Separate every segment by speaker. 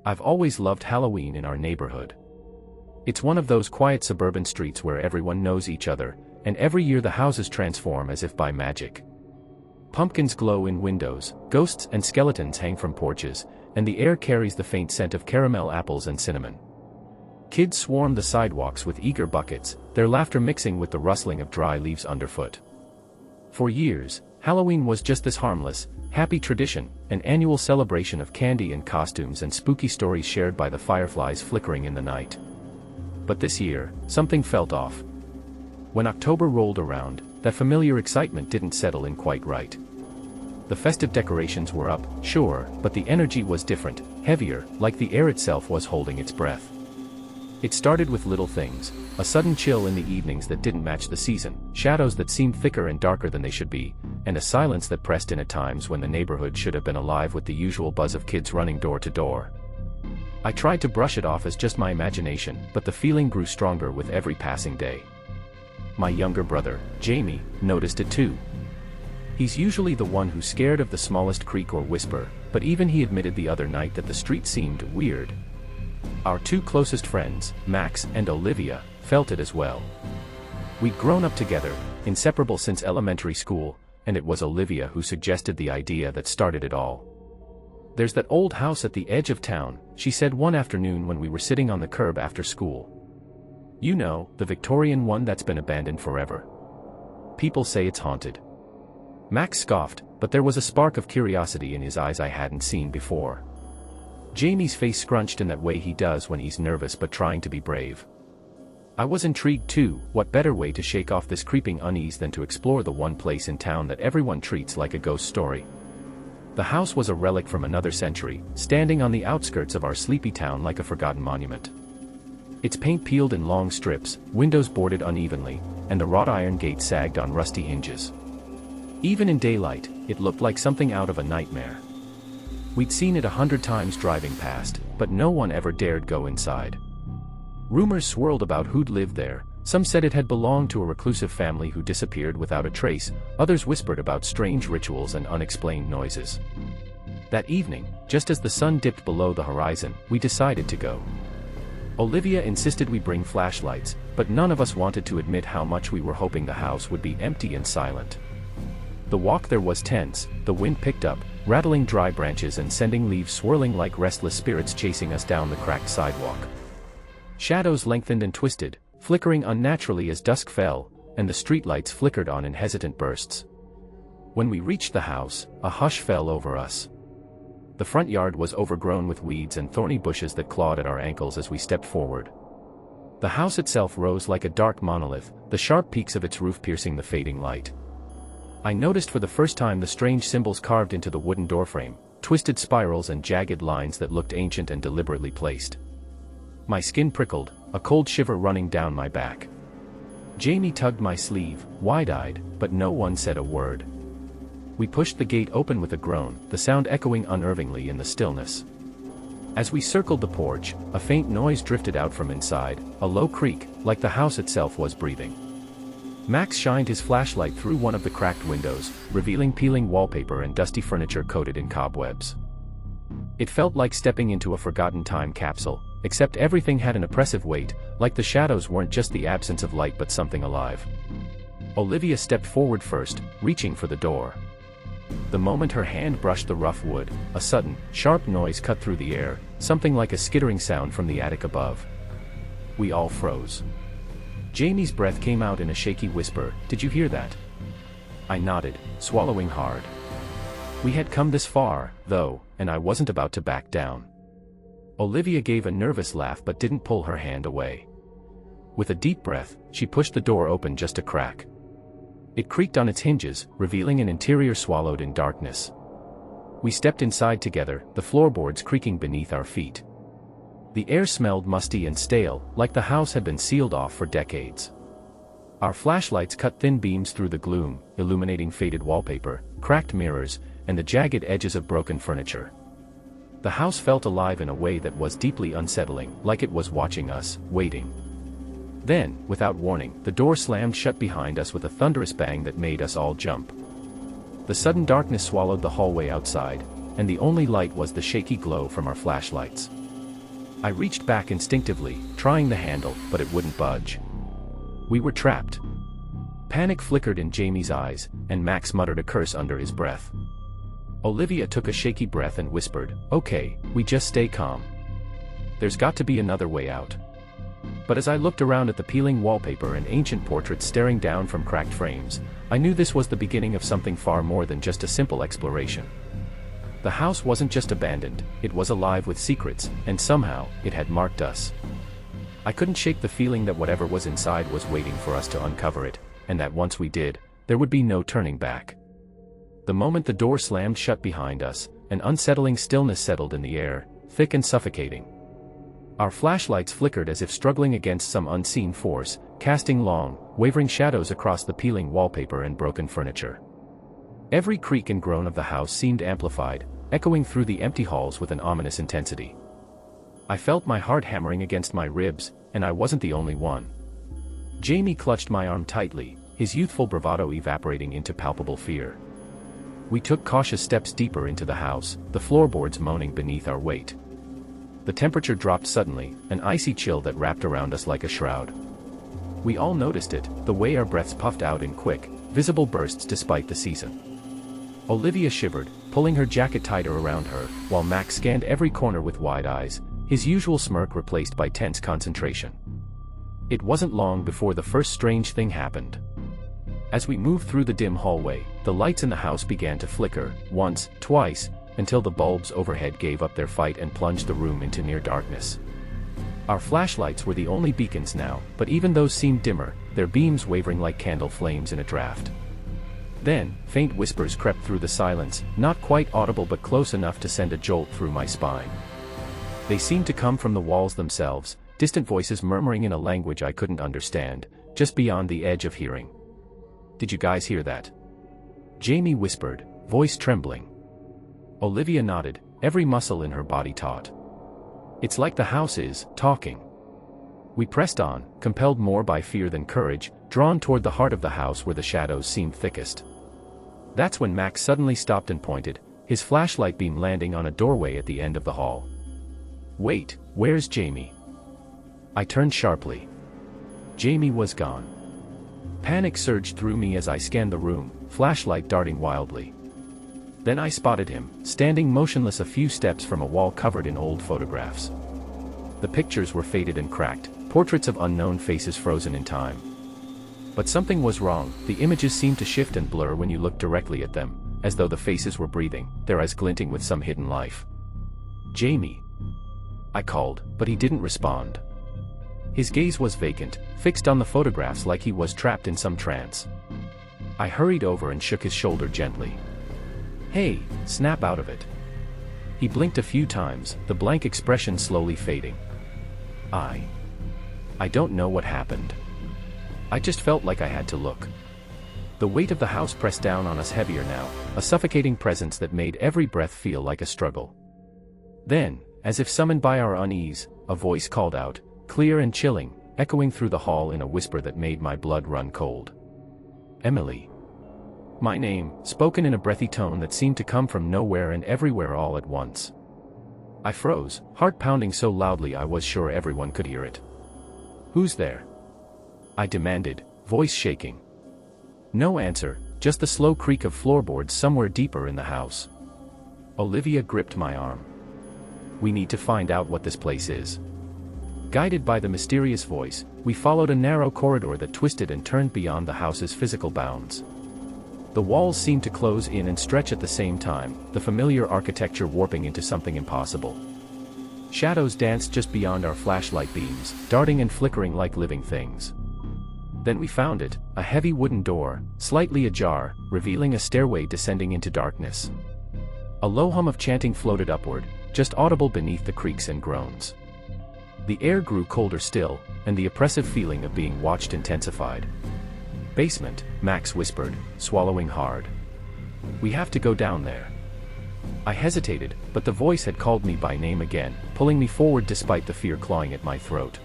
Speaker 1: I've always loved Halloween in our neighborhood. It's one of those quiet suburban streets where everyone knows each other, and every year the houses transform as if by magic. Pumpkins glow in windows, ghosts and skeletons hang from porches, and the air carries the faint scent of caramel apples and cinnamon. Kids swarm the sidewalks with eager buckets, their laughter mixing with the rustling of dry leaves underfoot. For years, Halloween was just this harmless, happy tradition, an annual celebration of candy and costumes and spooky stories shared by the fireflies flickering in the night. But this year, something felt off. When October rolled around, that familiar excitement didn't settle in quite right. The festive decorations were up, sure, but the energy was different, heavier, like the air itself was holding its breath. It started with little things, a sudden chill in the evenings that didn't match the season, shadows that seemed thicker and darker than they should be, and a silence that pressed in at times when the neighborhood should have been alive with the usual buzz of kids running door to door. I tried to brush it off as just my imagination, but the feeling grew stronger with every passing day. My younger brother, Jamie, noticed it too. He's usually the one who's scared of the smallest creak or whisper, but even he admitted the other night that the street seemed weird. Our two closest friends, Max and Olivia, felt it as well. We'd grown up together, inseparable since elementary school, and it was Olivia who suggested the idea that started it all. "There's that old house at the edge of town," she said one afternoon when we were sitting on the curb after school. "You know, the Victorian one that's been abandoned forever. People say it's haunted." Max scoffed, but there was a spark of curiosity in his eyes I hadn't seen before. Jamie's face scrunched in that way he does when he's nervous but trying to be brave. I was intrigued too. What better way to shake off this creeping unease than to explore the one place in town that everyone treats like a ghost story? The house was a relic from another century, standing on the outskirts of our sleepy town like a forgotten monument. Its paint peeled in long strips, windows boarded unevenly, and the wrought iron gate sagged on rusty hinges. Even in daylight, it looked like something out of a nightmare. We'd seen it 100 times driving past, but no one ever dared go inside. Rumors swirled about who'd lived there. Some said it had belonged to a reclusive family who disappeared without a trace, others whispered about strange rituals and unexplained noises. That evening, just as the sun dipped below the horizon, we decided to go. Olivia insisted we bring flashlights, but none of us wanted to admit how much we were hoping the house would be empty and silent. The walk there was tense, the wind picked up, rattling dry branches and sending leaves swirling like restless spirits chasing us down the cracked sidewalk. Shadows lengthened and twisted, flickering unnaturally as dusk fell, and the streetlights flickered on in hesitant bursts. When we reached the house, a hush fell over us. The front yard was overgrown with weeds and thorny bushes that clawed at our ankles as we stepped forward. The house itself rose like a dark monolith, the sharp peaks of its roof piercing the fading light. I noticed for the first time the strange symbols carved into the wooden doorframe, twisted spirals and jagged lines that looked ancient and deliberately placed. My skin prickled, a cold shiver running down my back. Jamie tugged my sleeve, wide-eyed, but no one said a word. We pushed the gate open with a groan, the sound echoing unnervingly in the stillness. As we circled the porch, a faint noise drifted out from inside, a low creak, like the house itself was breathing. Max shined his flashlight through one of the cracked windows, revealing peeling wallpaper and dusty furniture coated in cobwebs. It felt like stepping into a forgotten time capsule, except everything had an oppressive weight, like the shadows weren't just the absence of light but something alive. Olivia stepped forward first, reaching for the door. The moment her hand brushed the rough wood, a sudden, sharp noise cut through the air, something like a skittering sound from the attic above. We all froze. Jamie's breath came out in a shaky whisper, "Did you hear that?" I nodded, swallowing hard. We had come this far, though, and I wasn't about to back down. Olivia gave a nervous laugh but didn't pull her hand away. With a deep breath, she pushed the door open just a crack. It creaked on its hinges, revealing an interior swallowed in darkness. We stepped inside together, the floorboards creaking beneath our feet. The air smelled musty and stale, like the house had been sealed off for decades. Our flashlights cut thin beams through the gloom, illuminating faded wallpaper, cracked mirrors, and the jagged edges of broken furniture. The house felt alive in a way that was deeply unsettling, like it was watching us, waiting. Then, without warning, the door slammed shut behind us with a thunderous bang that made us all jump. The sudden darkness swallowed the hallway outside, and the only light was the shaky glow from our flashlights. I reached back instinctively, trying the handle, but it wouldn't budge. We were trapped. Panic flickered in Jamie's eyes, and Max muttered a curse under his breath. Olivia took a shaky breath and whispered, "Okay, we just stay calm. There's got to be another way out." But as I looked around at the peeling wallpaper and ancient portraits staring down from cracked frames, I knew this was the beginning of something far more than just a simple exploration. The house wasn't just abandoned, it was alive with secrets, and somehow, it had marked us. I couldn't shake the feeling that whatever was inside was waiting for us to uncover it, and that once we did, there would be no turning back. The moment the door slammed shut behind us, an unsettling stillness settled in the air, thick and suffocating. Our flashlights flickered as if struggling against some unseen force, casting long, wavering shadows across the peeling wallpaper and broken furniture. Every creak and groan of the house seemed amplified, echoing through the empty halls with an ominous intensity. I felt my heart hammering against my ribs, and I wasn't the only one. Jamie clutched my arm tightly, his youthful bravado evaporating into palpable fear. We took cautious steps deeper into the house, the floorboards moaning beneath our weight. The temperature dropped suddenly, an icy chill that wrapped around us like a shroud. We all noticed it, the way our breaths puffed out in quick, visible bursts despite the season. Olivia shivered, pulling her jacket tighter around her, while Max scanned every corner with wide eyes, his usual smirk replaced by tense concentration. It wasn't long before the first strange thing happened. As we moved through the dim hallway, the lights in the house began to flicker, once, twice, until the bulbs overhead gave up their fight and plunged the room into near darkness. Our flashlights were the only beacons now, but even those seemed dimmer, their beams wavering like candle flames in a draft. Then, faint whispers crept through the silence, not quite audible but close enough to send a jolt through my spine. They seemed to come from the walls themselves, distant voices murmuring in a language I couldn't understand, just beyond the edge of hearing. "Did you guys hear that?" Jamie whispered, voice trembling. Olivia nodded, every muscle in her body taut. "It's like the house is talking." We pressed on, compelled more by fear than courage, drawn toward the heart of the house where the shadows seemed thickest. That's when Max suddenly stopped and pointed, his flashlight beam landing on a doorway at the end of the hall. "Wait, where's Jamie?" I turned sharply. Jamie was gone. Panic surged through me as I scanned the room, flashlight darting wildly. Then I spotted him, standing motionless a few steps from a wall covered in old photographs. The pictures were faded and cracked, portraits of unknown faces frozen in time. But something was wrong, the images seemed to shift and blur when you looked directly at them, as though the faces were breathing, their eyes glinting with some hidden life. "Jamie!" I called, but he didn't respond. His gaze was vacant, fixed on the photographs like he was trapped in some trance. I hurried over and shook his shoulder gently. "Hey, snap out of it." He blinked a few times, the blank expression slowly fading. I don't know what happened. I just felt like I had to look. The weight of the house pressed down on us heavier now, a suffocating presence that made every breath feel like a struggle. Then, as if summoned by our unease, a voice called out, clear and chilling, echoing through the hall in a whisper that made my blood run cold. "Emily." My name, spoken in a breathy tone that seemed to come from nowhere and everywhere all at once. I froze, heart pounding so loudly I was sure everyone could hear it. "Who's there?" I demanded, voice shaking. No answer, just the slow creak of floorboards somewhere deeper in the house. Olivia gripped my arm. "We need to find out what this place is." Guided by the mysterious voice, we followed a narrow corridor that twisted and turned beyond the house's physical bounds. The walls seemed to close in and stretch at the same time, the familiar architecture warping into something impossible. Shadows danced just beyond our flashlight beams, darting and flickering like living things. Then we found it, a heavy wooden door, slightly ajar, revealing a stairway descending into darkness. A low hum of chanting floated upward, just audible beneath the creaks and groans. The air grew colder still, and the oppressive feeling of being watched intensified. "Basement," Max whispered, swallowing hard. "We have to go down there." I hesitated, but the voice had called me by name again, pulling me forward despite the fear clawing at my throat.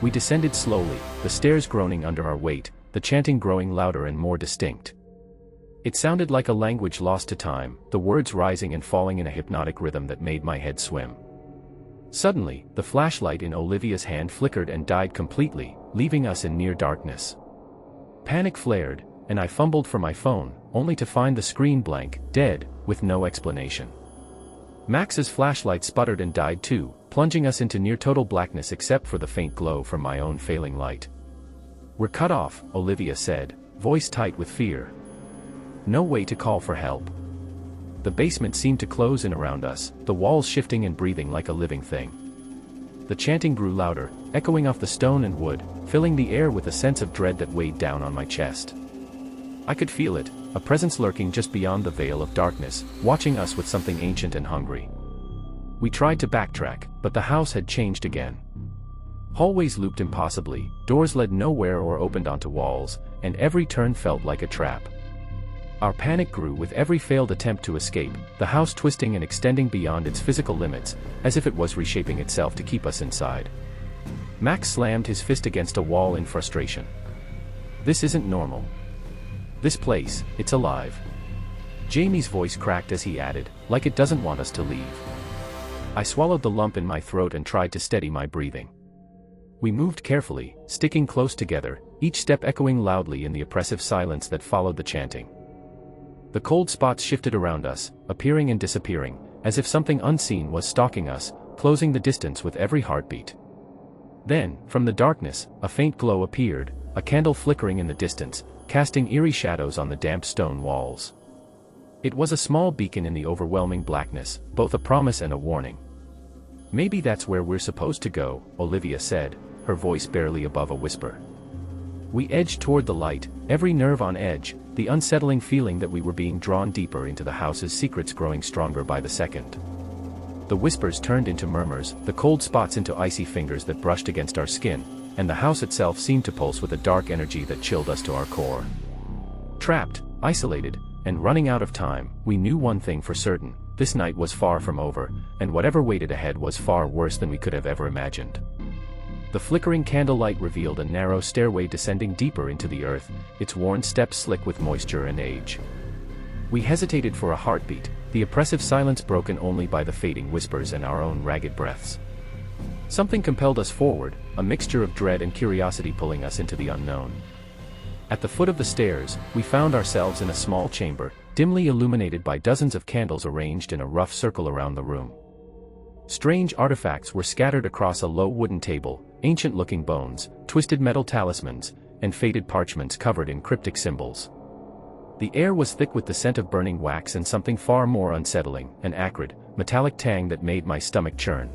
Speaker 1: We descended slowly, the stairs groaning under our weight, the chanting growing louder and more distinct. It sounded like a language lost to time, the words rising and falling in a hypnotic rhythm that made my head swim. Suddenly, the flashlight in Olivia's hand flickered and died completely, leaving us in near darkness. Panic flared, and I fumbled for my phone, only to find the screen blank, dead, with no explanation. Max's flashlight sputtered and died too, plunging us into near-total blackness except for the faint glow from my own failing light. "We're cut off," Olivia said, voice tight with fear. No way to call for help. The basement seemed to close in around us, the walls shifting and breathing like a living thing. The chanting grew louder, echoing off the stone and wood, filling the air with a sense of dread that weighed down on my chest. I could feel it, a presence lurking just beyond the veil of darkness, watching us with something ancient and hungry. We tried to backtrack, but the house had changed again. Hallways looped impossibly, doors led nowhere or opened onto walls, and every turn felt like a trap. Our panic grew with every failed attempt to escape, the house twisting and extending beyond its physical limits, as if it was reshaping itself to keep us inside. Max slammed his fist against a wall in frustration. "This isn't normal. This place, it's alive." Jamie's voice cracked as he added, "Like it doesn't want us to leave." I swallowed the lump in my throat and tried to steady my breathing. We moved carefully, sticking close together, each step echoing loudly in the oppressive silence that followed the chanting. The cold spots shifted around us, appearing and disappearing, as if something unseen was stalking us, closing the distance with every heartbeat. Then, from the darkness, a faint glow appeared, a candle flickering in the distance, casting eerie shadows on the damp stone walls. It was a small beacon in the overwhelming blackness, both a promise and a warning. "Maybe that's where we're supposed to go," Olivia said, her voice barely above a whisper. We edged toward the light, every nerve on edge, the unsettling feeling that we were being drawn deeper into the house's secrets growing stronger by the second. The whispers turned into murmurs, the cold spots into icy fingers that brushed against our skin, and the house itself seemed to pulse with a dark energy that chilled us to our core. Trapped, isolated, and running out of time, we knew one thing for certain: this night was far from over, and whatever waited ahead was far worse than we could have ever imagined. The flickering candlelight revealed a narrow stairway descending deeper into the earth, its worn steps slick with moisture and age. We hesitated for a heartbeat, the oppressive silence broken only by the fading whispers and our own ragged breaths. Something compelled us forward, a mixture of dread and curiosity pulling us into the unknown. At the foot of the stairs, we found ourselves in a small chamber, dimly illuminated by dozens of candles arranged in a rough circle around the room. Strange artifacts were scattered across a low wooden table, ancient-looking bones, twisted metal talismans, and faded parchments covered in cryptic symbols. The air was thick with the scent of burning wax and something far more unsettling, an acrid, metallic tang that made my stomach churn.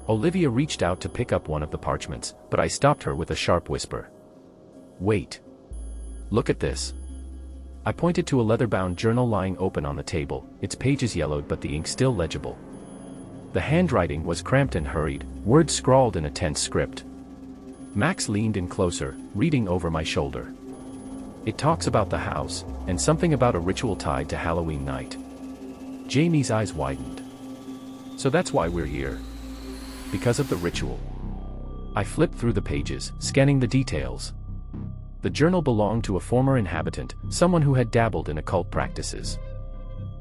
Speaker 1: Olivia reached out to pick up one of the parchments, but I stopped her with a sharp whisper. "Wait. Look at this." I pointed to a leather-bound journal lying open on the table, its pages yellowed but the ink still legible. The handwriting was cramped and hurried, words scrawled in a tense script. Max leaned in closer, reading over my shoulder. "It talks about the house, and something about a ritual tied to Halloween night." Jamie's eyes widened. "So that's why we're here? Because of the ritual?" I flipped through the pages, scanning the details. The journal belonged to a former inhabitant, someone who had dabbled in occult practices.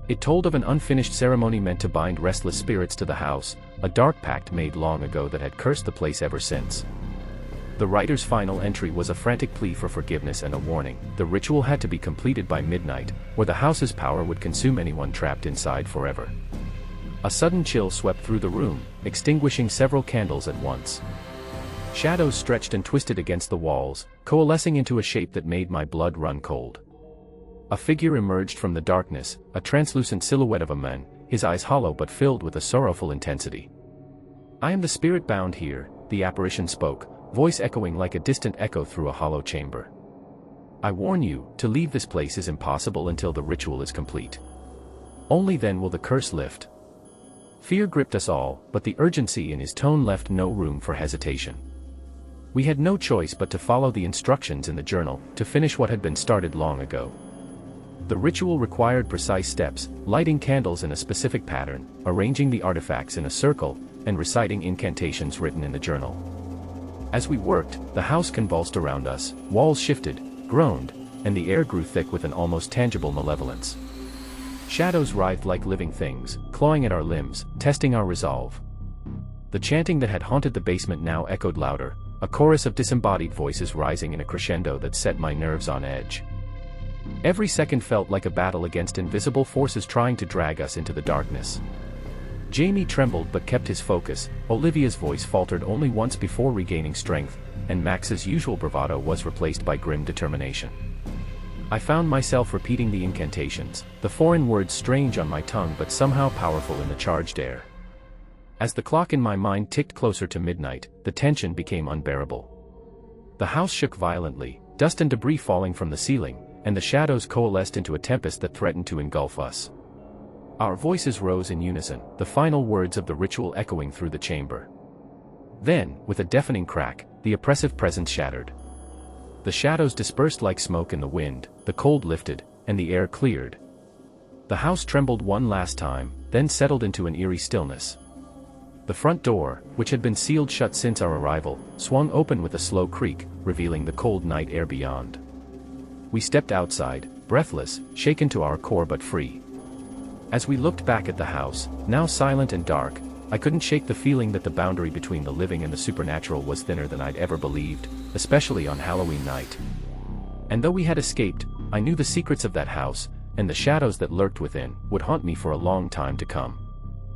Speaker 1: It told of an unfinished ceremony meant to bind restless spirits to the house, a dark pact made long ago that had cursed the place ever since. The writer's final entry was a frantic plea for forgiveness and a warning: the ritual had to be completed by midnight, or the house's power would consume anyone trapped inside forever. A sudden chill swept through the room, extinguishing several candles at once. Shadows stretched and twisted against the walls, coalescing into a shape that made my blood run cold. A figure emerged from the darkness, a translucent silhouette of a man, his eyes hollow but filled with a sorrowful intensity. "I am the spirit bound here," the apparition spoke, voice echoing like a distant echo through a hollow chamber. "I warn you, to leave this place is impossible until the ritual is complete. Only then will the curse lift." Fear gripped us all, but the urgency in his tone left no room for hesitation. We had no choice but to follow the instructions in the journal, to finish what had been started long ago. The ritual required precise steps, lighting candles in a specific pattern, arranging the artifacts in a circle, and reciting incantations written in the journal. As we worked, the house convulsed around us, walls shifted, groaned, and the air grew thick with an almost tangible malevolence. Shadows writhed like living things, clawing at our limbs, testing our resolve. The chanting that had haunted the basement now echoed louder, a chorus of disembodied voices rising in a crescendo that set my nerves on edge. Every second felt like a battle against invisible forces trying to drag us into the darkness. Jamie trembled but kept his focus, Olivia's voice faltered only once before regaining strength, and Max's usual bravado was replaced by grim determination. I found myself repeating the incantations, the foreign words strange on my tongue but somehow powerful in the charged air. As the clock in my mind ticked closer to midnight, the tension became unbearable. The house shook violently, dust and debris falling from the ceiling, and the shadows coalesced into a tempest that threatened to engulf us. Our voices rose in unison, the final words of the ritual echoing through the chamber. Then, with a deafening crack, the oppressive presence shattered. The shadows dispersed like smoke in the wind, the cold lifted, and the air cleared. The house trembled one last time, then settled into an eerie stillness. The front door, which had been sealed shut since our arrival, swung open with a slow creak, revealing the cold night air beyond. We stepped outside, breathless, shaken to our core but free. As we looked back at the house, now silent and dark, I couldn't shake the feeling that the boundary between the living and the supernatural was thinner than I'd ever believed, especially on Halloween night. And though we had escaped, I knew the secrets of that house, and the shadows that lurked within, would haunt me for a long time to come.